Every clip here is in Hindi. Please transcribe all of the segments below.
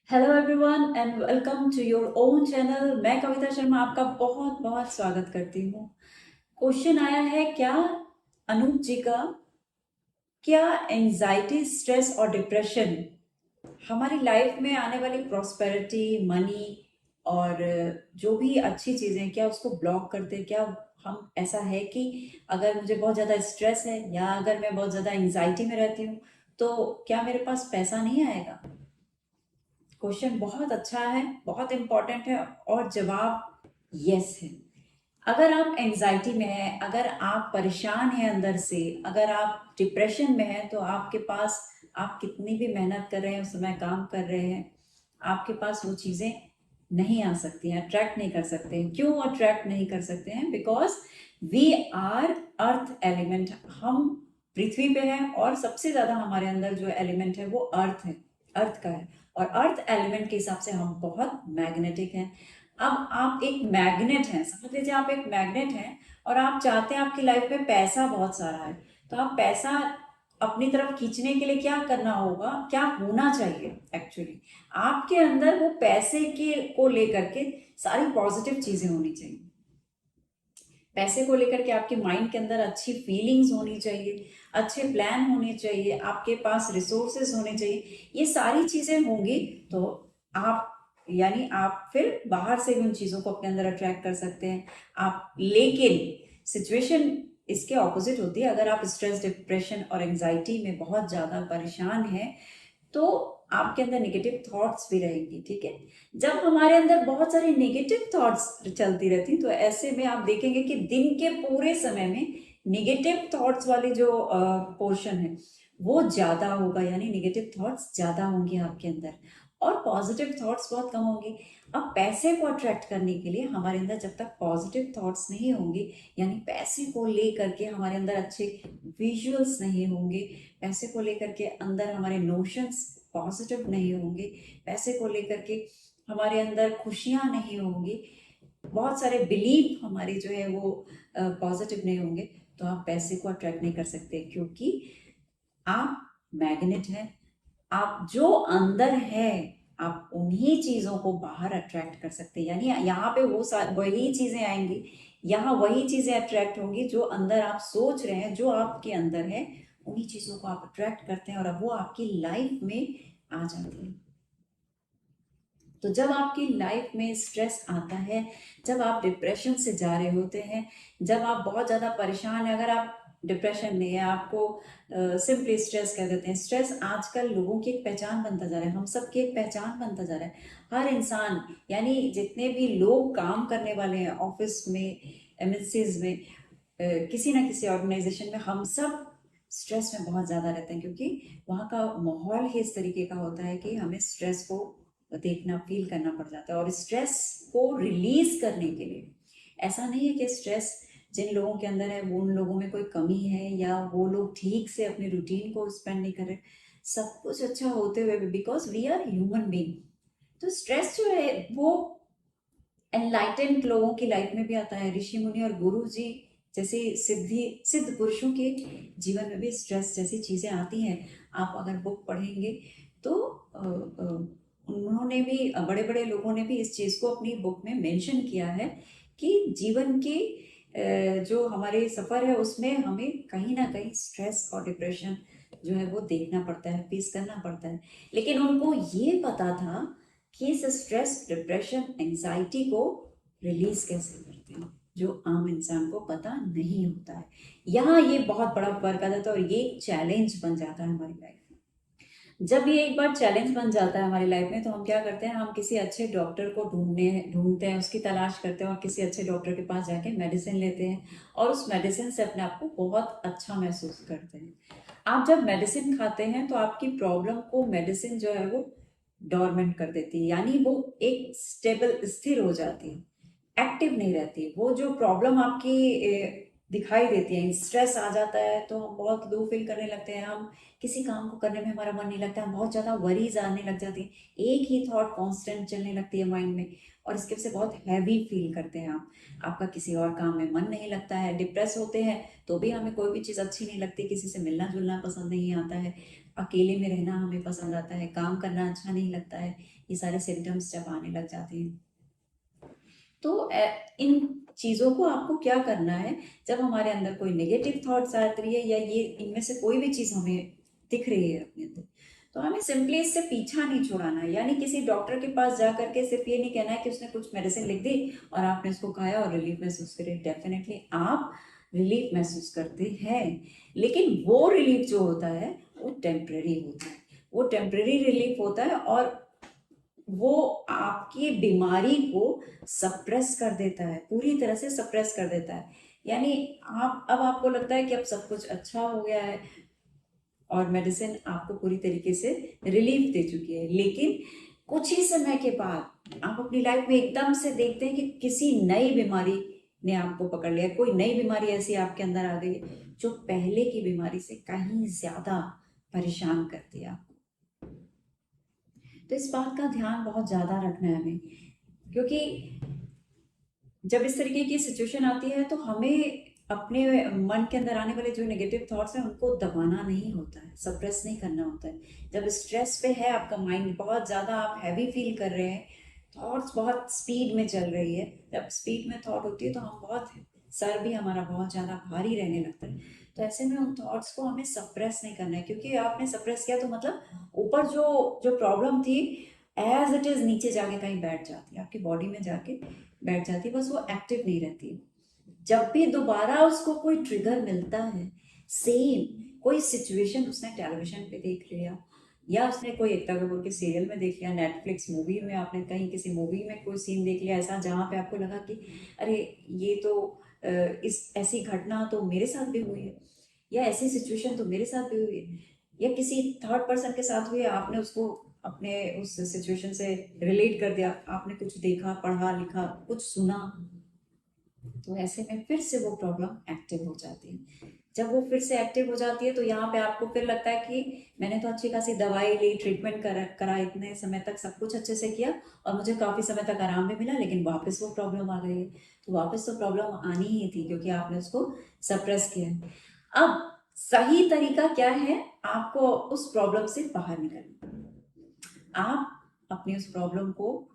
Hello everyone and welcome to your own channel. मैं कविता शर्मा आपका बहुत बहुत स्वागत करती हूँ। क्वेश्चन आया है क्या अनूप जी का, क्या एंजाइटी, स्ट्रेस और डिप्रेशन हमारी लाइफ में आने वाली प्रॉस्पेरिटी, मनी और जो भी अच्छी चीज़ें क्या उसको ब्लॉक करते हैं? क्या हम ऐसा है कि अगर मुझे बहुत ज़्यादा स्ट्रेस है या अगर मैं बहुत ज़्यादा एंजाइटी में रहती हूँ तो क्या मेरे पास पैसा नहीं आएगा? क्वेश्चन बहुत अच्छा है, बहुत इंपॉर्टेंट है और जवाब यस है। अगर आप एंजाइटी में हैं, अगर आप परेशान हैं अंदर से, अगर आप डिप्रेशन में हैं तो आपके पास, आप कितनी भी मेहनत कर रहे हैं, उस समय काम कर रहे हैं, आपके पास वो चीज़ें नहीं आ सकती हैं, अट्रैक्ट नहीं कर सकते हैं। क्यों अट्रैक्ट नहीं कर सकते हैं? Because we are earth element. हम पृथ्वी पे हैं और सबसे ज़्यादा हमारे अंदर जो एलिमेंट है वो अर्थ है, अर्थ का है। और अर्थ एलिमेंट के हिसाब से हम बहुत मैग्नेटिक हैं। अब आप एक मैग्नेट हैं, समझ लीजिए आप एक मैग्नेट हैं और आप चाहते हैं आपकी लाइफ में पैसा बहुत सारा है, तो आप पैसा अपनी तरफ खींचने के लिए क्या करना होगा, क्या होना चाहिए? एक्चुअली आपके अंदर वो पैसे के को लेकर के सारी पॉजिटिव चीजें होनी चाहिए। पैसे को लेकर के आपके माइंड के अंदर अच्छी फीलिंग्स होनी चाहिए, अच्छे प्लान होने चाहिए, आपके पास रिसोर्सेज होने चाहिए। ये सारी चीजें होंगी तो आप, यानी आप फिर बाहर से भी उन चीजों को अपने अंदर अट्रैक्ट कर सकते हैं आप। लेकिन सिचुएशन इसके ऑपोजिट होती है। अगर आप स्ट्रेस, डिप्रेशन और एंजाइटी में बहुत ज्यादा परेशान हैं तो आपके अंदर नेगेटिव थॉट्स भी रहेंगी। ठीक है, जब हमारे अंदर बहुत सारी नेगेटिव थॉट्स चलती रहती तो ऐसे में आप देखेंगे कि दिन के पूरे समय में नेगेटिव थॉट्स वाली जो पोर्शन है वो ज्यादा होगा, यानी नेगेटिव थॉट्स ज्यादा होंगे आपके अंदर और पॉजिटिव थॉट्स बहुत कम होंगे। अब पैसे को अट्रैक्ट करने के लिए हमारे अंदर जब तक पॉजिटिव थॉट्स नहीं होंगे, यानी पैसे को लेकर के हमारे अंदर अच्छे विजुअल्स नहीं होंगे, पैसे को लेकर के अंदर हमारे नोशंस पॉजिटिव नहीं होंगे, पैसे को लेकर के हमारे अंदर खुशियां नहीं होंगी, बहुत सारे बिलीव हमारे जो है वो पॉजिटिव नहीं होंगे, तो आप पैसे को अट्रैक्ट नहीं कर सकते। क्योंकि आप मैग्नेट हैं, आप जो अंदर है आप उन्हीं चीजों को बाहर अट्रैक्ट कर सकते हैं। यानी यहाँ पे वो वही चीजें आएंगी, यहाँ वही चीजें अट्रैक्ट होंगी जो अंदर आप सोच रहे हैं, जो आपके अंदर है उन्हीं चीजों को आप अट्रैक्ट करते हैं और अब वो आपकी लाइफ में आ जाती है। तो जब आपकी लाइफ में स्ट्रेस आता है, जब आप डिप्रेशन से जा रहे होते हैं, जब आप बहुत ज़्यादा परेशान हैं, अगर आप डिप्रेशन नहीं है, आपको सिंपली स्ट्रेस कह देते हैं। स्ट्रेस आजकल लोगों की एक पहचान बनता जा रहा है, हम सबकी एक पहचान बनता जा रहा है। हर इंसान, यानी जितने भी लोग काम करने वाले हैं ऑफिस में, एमएनसीज में, किसी ना किसी ऑर्गेनाइजेशन में, हम सब स्ट्रेस में बहुत ज़्यादा रहते हैं क्योंकि वहाँ का माहौल ही इस तरीके का होता है कि हमें स्ट्रेस को देखना, फील करना पड़ जाता है। और स्ट्रेस को रिलीज करने के लिए, ऐसा नहीं है कि स्ट्रेस जिन लोगों के अंदर है वो उन लोगों में कोई कमी है या वो लोग ठीक से अपने रूटीन को स्पेंड नहीं कर रहे, सब कुछ अच्छा होते हुए भी, because we are human being, तो स्ट्रेस जो है वो एनलाइटेंड लोगों की लाइफ में भी आता है। ऋषि मुनि और गुरु जी जैसे सिद्ध पुरुषों के जीवन में भी स्ट्रेस जैसी चीजें आती हैं। आप अगर बुक पढ़ेंगे तो उन्होंने भी, बड़े बड़े लोगों ने भी इस चीज को अपनी बुक में मेंशन किया है कि जीवन की जो हमारे सफर है उसमें हमें कहीं ना कहीं स्ट्रेस और डिप्रेशन जो है वो देखना पड़ता है, फेस करना पड़ता है। लेकिन उनको ये पता था कि इस स्ट्रेस, डिप्रेशन, एंजाइटी को रिलीज कैसे करते हैं, जो आम इंसान को पता नहीं होता है। यहाँ ये बहुत बड़ा फर्क आ जाता है और ये एक चैलेंज बन जाता है हमारी लाइफ में। जब ये एक बार चैलेंज बन जाता है हमारी लाइफ में तो हम क्या करते हैं, हम किसी अच्छे डॉक्टर को ढूंढते हैं, उसकी तलाश करते हैं और किसी अच्छे डॉक्टर के पास जाके मेडिसिन लेते हैं और उस मेडिसिन से अपने आप को बहुत अच्छा महसूस करते हैं। आप जब मेडिसिन खाते हैं तो आपकी प्रॉब्लम को मेडिसिन जो है वो डोरमेंट कर देती है, यानी वो एक स्टेबल, स्थिर हो जाती है, एक्टिव नहीं रहती। वो जो प्रॉब्लम आपकी दिखाई देती है, स्ट्रेस आ जाता है तो हम बहुत लो फील करने लगते हैं, हम किसी काम को करने में हमारा मन नहीं लगता, हम बहुत ज़्यादा वरीज आने लग जाती है, एक ही थॉट कांस्टेंट चलने लगती है माइंड में और इसके वजह से बहुत हैवी फील करते हैं आप, आपका किसी और काम में मन नहीं लगता है। डिप्रेस होते हैं तो भी हमें कोई भी चीज़ अच्छी नहीं लगती, किसी से मिलना जुलना पसंद नहीं आता है, अकेले में रहना हमें पसंद आता है, काम करना अच्छा नहीं लगता है, ये सारे सिम्टम्स जब आने लग जाते हैं। तो इन चीज़ों को आपको क्या करना है, जब हमारे अंदर कोई नेगेटिव थॉट्स आ रही है या ये इनमें से कोई भी चीज़ हमें दिख रही है अपने अंदर, तो हमें सिंपली इससे पीछा नहीं छुड़ाना है। यानी किसी डॉक्टर के पास जा करके सिर्फ ये नहीं कहना है कि उसने कुछ मेडिसिन लिख दी और आपने उसको खाया और रिलीफ महसूस करे। डेफिनेटली आप रिलीफ महसूस करते हैं, लेकिन वो रिलीफ जो होता है वो टेम्परेरी होता है, वो टेम्परेरी रिलीफ होता है और वो आपकी बीमारी को सप्रेस कर देता है, पूरी तरह से सप्रेस कर देता है। यानी आप अब आपको लगता है कि अब सब कुछ अच्छा हो गया है और मेडिसिन आपको पूरी तरीके से रिलीफ दे चुकी है, लेकिन कुछ ही समय के बाद आप अपनी लाइफ में एकदम से देखते हैं कि किसी नई बीमारी ने आपको पकड़ लिया, कोई नई बीमारी ऐसी आपके अंदर आ गई जो पहले की बीमारी से कहीं ज्यादा परेशान करती है आपको। तो इस बात का ध्यान बहुत ज्यादा रखना है हमें, क्योंकि जब इस तरीके की सिचुएशन आती है तो हमें अपने मन के अंदर आने वाले जो नेगेटिव थॉट्स हैं उनको दबाना नहीं होता है, सप्रेस नहीं करना होता है। जब स्ट्रेस पे है आपका माइंड, बहुत ज़्यादा आप हैवी फील कर रहे हैं, थॉट्स बहुत स्पीड में चल रही है, जब स्पीड में थॉट होती है तो हम बहुत, सर भी हमारा बहुत ज़्यादा भारी रहने लगता है। तो ऐसे में उन थॉट्स को हमें सप्रेस नहीं करना है, क्योंकि आपने सप्रेस किया तो मतलब ऊपर जो जो प्रॉब्लम थी एज इट इज़ नीचे जाके कहीं बैठ जाती है, आपकी बॉडी में जाके बैठ जाती है, बस वो एक्टिव नहीं रहती। जब भी दोबारा उसको कोई ट्रिगर मिलता है, सेम कोई सिचुएशन उसने टेलीविजन पे देख लिया या उसने कोई एकता कपूर के सीरियल में देख लिया, नेटफ्लिक्स मूवी में आपने कहीं किसी मूवी में कोई सीन देख लिया ऐसा जहाँ पे आपको लगा कि अरे ये तो इस ऐसी घटना तो मेरे साथ भी हुई है, या ऐसी सिचुएशन तो मेरे साथ भी हुई है, या किसी थर्ड पर्सन के साथ हुई है, आपने उसको अपने उस सिचुएशन से रिलेट कर दिया, आपने कुछ देखा, पढ़ा, लिखा, कुछ सुना, तो ऐसे में फिर से वो प्रॉब्लम एक्टिव हो जाती है। जब वो फिर से एक्टिव हो जाती है तो यहाँ पे आपको फिर लगता है कि मैंने तो अच्छी खासी दवाई ली, ट्रीटमेंट करा, इतने समय तक सब कुछ अच्छे से किया और मुझे काफ़ी समय तक आराम भी मिला, लेकिन वापस वो प्रॉब्लम आ गई है। तो वापस तो प्रॉब्लम आनी ही थी क्योंकि आपने उसको सप्रेस किया है। अब सही तरीका क्या है आपको उस प्रॉब्लम से बाहर निकलना? आप अपनी उस प्रॉब्लम को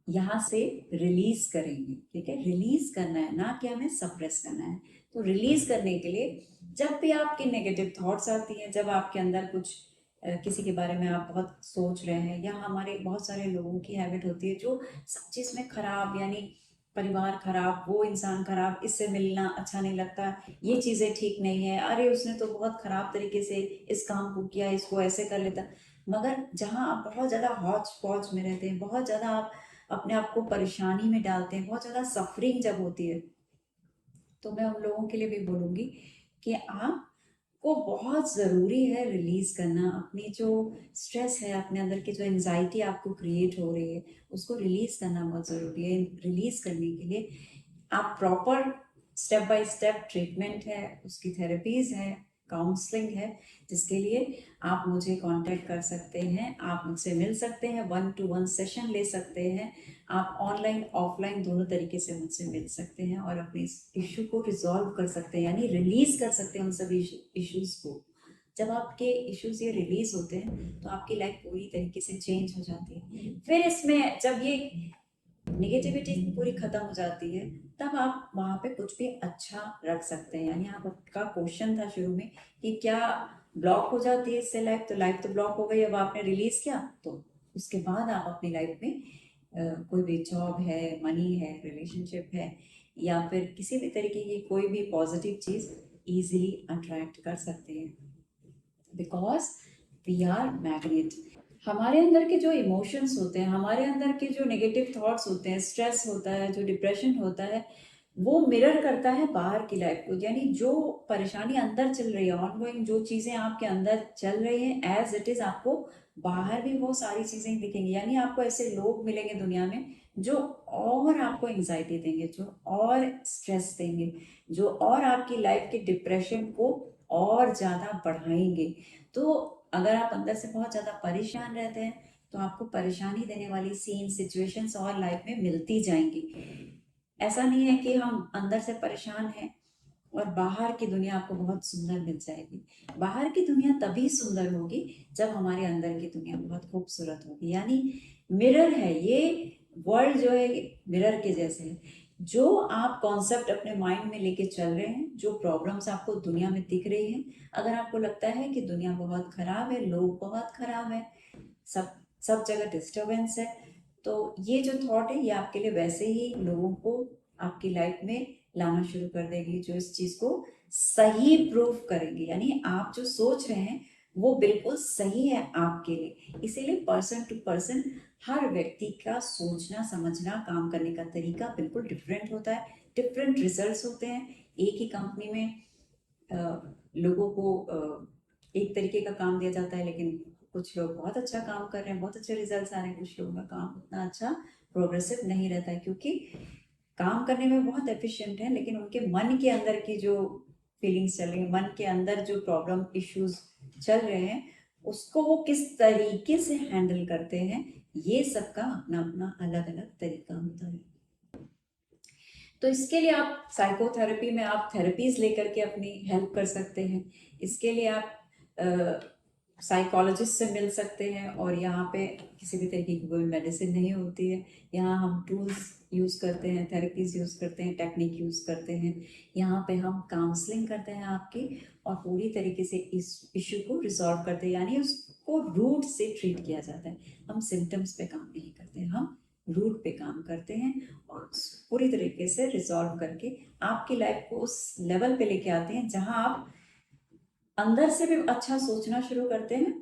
यहाँ से रिलीज करेंगे, ठीक है? रिलीज करना है, ना कि हमें सप्रेस करना है। तो रिलीज करने के लिए जब भी आपके नेगेटिव थॉट्स आती हैं, जब आपके अंदर कुछ किसी के बारे में आप बहुत सोच रहे हैं, या हमारे बहुत सारे लोगों की हैबिट होती है जो सब चीज़ में खराब, यानी परिवार खराब, वो इंसान खराब, इससे मिलना अच्छा नहीं लगता, ये चीज़ें ठीक नहीं है, अरे उसने तो बहुत खराब तरीके से इस काम को किया, इसको ऐसे कर लेता। मगर जहाँ आप बहुत ज़्यादा हौच पौच में रहते हैं, बहुत ज़्यादा आप अपने आप को परेशानी में डालते हैं, बहुत ज़्यादा सफरिंग जब होती है, तो मैं उन लोगों के लिए भी बोलूँगी कि आपको बहुत ज़रूरी है रिलीज़ करना अपनी जो स्ट्रेस है, अपने अंदर की जो एंजाइटी आपको क्रिएट हो रही है, उसको रिलीज़ करना बहुत ज़रूरी है। रिलीज़ करने के लिए आप proper step by step treatment है, उसकी थेरेपीज़ है, काउंसलिंग है, जिसके लिए आप मुझे कांटेक्ट कर सकते हैं, आप मुझसे मिल सकते हैं, 1-to-1 सेशन ले सकते हैं, आप ऑनलाइन ऑफलाइन दोनों तरीके से मुझसे मिल सकते हैं और अपने इस इशू को रिजॉल्व कर सकते हैं, यानी रिलीज कर सकते हैं उन सभी इश्यूज को। जब आपके इश्यूज ये रिलीज होते हैं तो आपकी लाइफ पूरी तरीके से चेंज हो जाती है। फिर इसमें जब ये नेगेटिविटी पूरी खत्म हो जाती है, तब आप वहाँ पे कुछ भी अच्छा रख सकते हैं। यानी आपका क्वेश्चन था शुरू में कि क्या ब्लॉक हो जाती है इससे लाइफ, तो लाइफ तो ब्लॉक हो गई, अब आपने रिलीज किया तो उसके बाद आप अपनी लाइफ में कोई भी जॉब है, मनी है, रिलेशनशिप है, या फिर किसी भी तरीके की कोई भी पॉजिटिव चीज़ इजीली अट्रैक्ट कर सकते हैं, बिकॉज वी आर मैग्नेट। हमारे अंदर के जो इमोशंस होते हैं, हमारे अंदर के जो नेगेटिव थॉट्स होते हैं, स्ट्रेस होता है, जो डिप्रेशन होता है, वो मिरर करता है बाहर की लाइफ को। यानी जो परेशानी अंदर चल रही है, ऑनगोइंग जो चीज़ें आपके अंदर चल रही हैं एज इट इज़, आपको बाहर भी वो सारी चीज़ें दिखेंगी। यानी आपको ऐसे लोग मिलेंगे दुनिया में जो और आपको एंग्जाइटी देंगे, जो और स्ट्रेस देंगे, जो और आपकी लाइफ के डिप्रेशन को और ज़्यादा बढ़ाएंगे। तो अगर आप अंदर से बहुत ज़्यादा परेशान रहते हैं तो आपको परेशानी देने वाली सीन, सिचुएशंस और लाइफ में मिलती जाएंगी। ऐसा नहीं है कि हम अंदर से परेशान हैं और बाहर की दुनिया आपको बहुत सुंदर मिल जाएगी। बाहर की दुनिया तभी सुंदर होगी जब हमारे अंदर की दुनिया बहुत खूबसूरत होगी। यानी मिरर है ये, वर्ल्ड जो है मिरर के जैसे है। जो आप कॉन्सेप्ट अपने माइंड में लेके चल रहे हैं, जो प्रॉब्लम्स आपको दुनिया में दिख रही हैं, अगर आपको लगता है कि दुनिया बहुत खराब है, लोग बहुत खराब है, सब सब जगह डिस्टरबेंस है, तो ये जो थॉट है ये आपके लिए वैसे ही लोगों को आपकी लाइफ में लाना शुरू कर देगी जो इस चीज को सही प्रूव करेंगे। यानी आप जो सोच रहे हैं वो बिल्कुल सही है आपके लिए। इसीलिए पर्सन टू पर्सन हर व्यक्ति का सोचना समझना काम करने का तरीका बिल्कुल डिफरेंट होता है, डिफरेंट रिजल्ट्स होते हैं। एक ही कंपनी में लोगों को एक तरीके का काम दिया जाता है, लेकिन कुछ लोग बहुत अच्छा काम कर रहे हैं, बहुत अच्छे रिजल्ट्स आ रहे हैं, कुछ लोगों का काम उतना अच्छा प्रोग्रेसिव नहीं रहता है, क्योंकि काम करने में बहुत एफिशिएंट है, लेकिन उनके मन के अंदर की जो फीलिंग्स चल रही है, मन के अंदर जो प्रॉब्लम इश्यूज चल रहे हैं, उसको वो किस तरीके से हैंडल करते हैं, ये सबका अपना अपना अलग अलग तरीका होता है। तो इसके लिए आप साइकोथेरेपी में आप थेरेपीज लेकर के अपनी हेल्प कर सकते हैं। इसके लिए आप साइकोलॉजिस्ट से मिल सकते हैं, और यहाँ पे किसी भी तरीके की कोई मेडिसिन नहीं होती है। यहाँ हम टूल्स यूज़ करते हैं, थेरेपीज यूज़ करते हैं, टेक्निक यूज़ करते हैं। यहाँ पे हम काउंसलिंग करते हैं आपकी, और पूरी तरीके से इस इश्यू को रिजॉल्व करते हैं। यानी उसको रूट से ट्रीट किया जाता है। हम सिम्टम्स पे काम नहीं करते, हम रूट पे काम करते हैं, और पूरी तरीके से रिजॉल्व करके आपकी लाइफ को उस लेवल पे लेके आते हैं जहां आप अंदर से भी अच्छा सोचना शुरू करते हैं।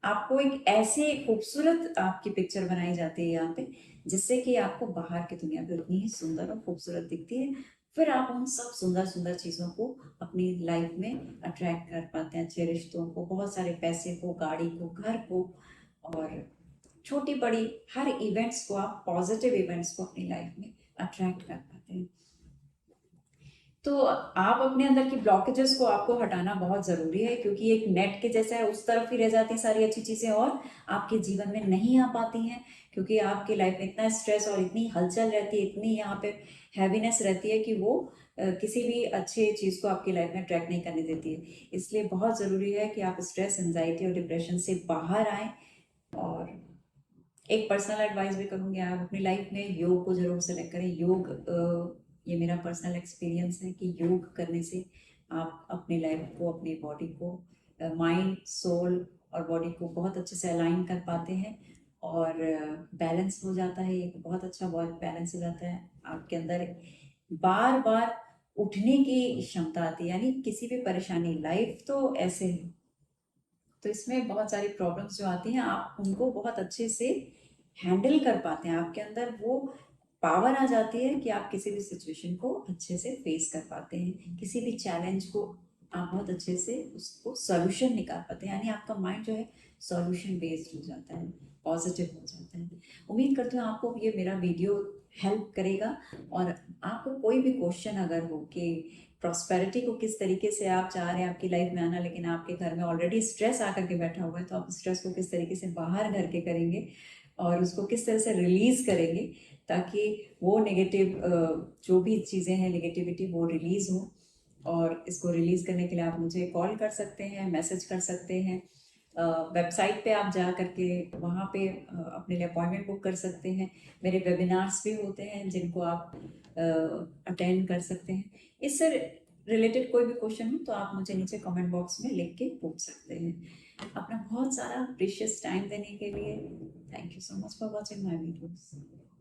आपको एक ऐसे खूबसूरत आपकी पिक्चर बनाई जाती है यहाँ पे, जिससे कि आपको बाहर की दुनिया भी उतनी ही सुंदर और खूबसूरत दिखती है। फिर आप उन सब सुंदर सुंदर चीज़ों को अपनी लाइफ में अट्रैक्ट कर पाते हैं, अच्छे रिश्तों को, बहुत सारे पैसे को, गाड़ी को, घर को, और छोटी बड़ी हर इवेंट्स को, आप पॉजिटिव इवेंट्स को अपनी लाइफ में अट्रैक्ट कर पाते हैं। तो आप अपने अंदर की ब्लॉकेजेस को आपको हटाना बहुत ज़रूरी है, क्योंकि एक नेट के जैसा है, उस तरफ ही रह जाती हैं सारी अच्छी चीज़ें, और आपके जीवन में नहीं आ पाती हैं, क्योंकि आपकी लाइफ में इतना स्ट्रेस और इतनी हलचल रहती है, इतनी यहाँ पे हैवीनेस रहती है कि वो किसी भी अच्छी चीज़ को आपकी लाइफ में ट्रैक नहीं करने देती है। इसलिए बहुत ज़रूरी है कि आप स्ट्रेस, एंजाइटी और डिप्रेशन से बाहर आएँ। और एक पर्सनल एडवाइस भी करूँगी, आप अपनी लाइफ में योग को जरूर सेलेक्ट करें। योग ये मेरा पर्सनल एक्सपीरियंस है कि योग करने से आप अपनी लाइफ को, अपनी बॉडी को, माइंड, सोल और बॉडी को बहुत अच्छे से अलाइन कर पाते हैं, और बैलेंस हो जाता है। एक बहुत अच्छा बहुत बैलेंस हो जाता है आपके अंदर। बार बार उठने की क्षमता आती है, यानी किसी भी परेशानी, लाइफ तो ऐसे है, तो इसमें बहुत सारी प्रॉब्लम्स जो आती हैं आप उनको बहुत अच्छे से हैंडल कर पाते हैं। आपके अंदर वो पावर आ जाती है कि आप किसी भी सिचुएशन को अच्छे से फेस कर पाते हैं, किसी भी चैलेंज को आप बहुत अच्छे से उसको सॉल्यूशन निकाल पाते हैं। यानी आपका माइंड जो है सॉल्यूशन बेस्ड हो जाता है, पॉजिटिव हो जाता है। उम्मीद करती हूँ आपको ये मेरा वीडियो हेल्प करेगा। और आपको कोई भी क्वेश्चन अगर हो कि प्रॉस्पेरिटी को किस तरीके से आप चाह रहे हैं आपकी लाइफ में आना, लेकिन आपके घर में ऑलरेडी स्ट्रेस आकर के बैठा हुआ है, तो आप स्ट्रेस को किस तरीके से बाहर घर के करेंगे और उसको किस तरह से रिलीज करेंगे, ताकि वो नेगेटिव जो भी चीज़ें हैं, नेगेटिविटी, वो रिलीज हो। और इसको रिलीज करने के लिए आप मुझे कॉल कर सकते हैं, मैसेज कर सकते हैं, वेबसाइट पे आप जा करके वहाँ पे अपने लिए अपॉइंटमेंट बुक कर सकते हैं। मेरे वेबिनार्स भी होते हैं जिनको आप अटेंड कर सकते हैं। इससे रिलेटेड कोई भी क्वेश्चन हो तो आप मुझे नीचे कमेंट बॉक्स में लिख के पूछ सकते हैं। अपना बहुत सारा प्रीशियस टाइम देने के लिए thank you so much for watching my videos.